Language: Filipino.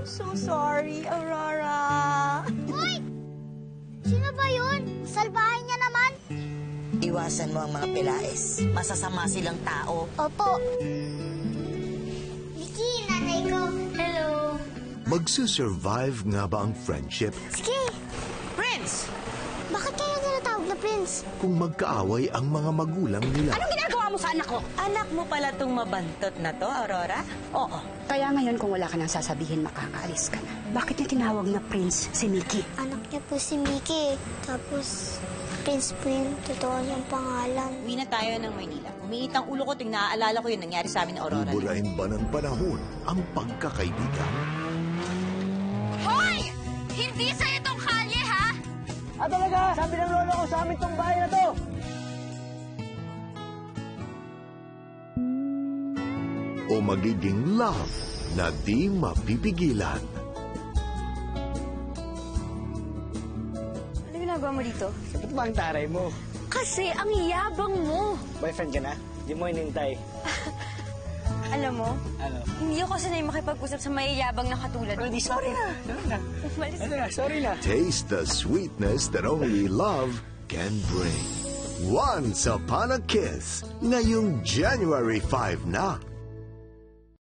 So sorry, Aurora. Hoy! Sino ba yun? Salbahin niya naman. Iwasan mo ang mga pilais. Masasama silang tao. Opo. Vicky, nanay ko. Hello. Magsusurvive nga ba ang friendship Sige, Prince! bakit kaya tinatawag na Prince? kung magkaaway ang mga magulang nila? Anong ginagawa mo sa anak ko? Anak mo pala tong mabantot na to, Aurora? Oo. Kaya ngayon kung wala ka nang sasabihin, makakaalis ka na. Bakit niya tinawag na Prince si Mickey? Anak niya po si Mickey. Tapos, Prince po yung totoo niyang pangalan. Uwi na tayo ng Maynila. Umiit ang ulo ko ting naaalala ko yung nangyari sa amin ni Aurora. Buburain ba ng panahon ang pagkakaibigan? Hoy! Hindi sa itong kalye, ha? Ah, talaga? Sabi ng lolo ko sa amin tong bahay na to. O magiging love na di mapipigilan? Ano ginagawa mo dito? Ba't ba ang taray mo? Kasi ang yabang mo. Boyfriend ka na? Di mo inintay. Alam mo, Ano? hindi ako sanay makipag-usap sa mayayabang na katulad mo. Di, sorry na. Sorry na. Umalis. Ano na, sorry na. Taste the sweetness that only love can bring. Once Upon a Kiss, ngayong January 5 na.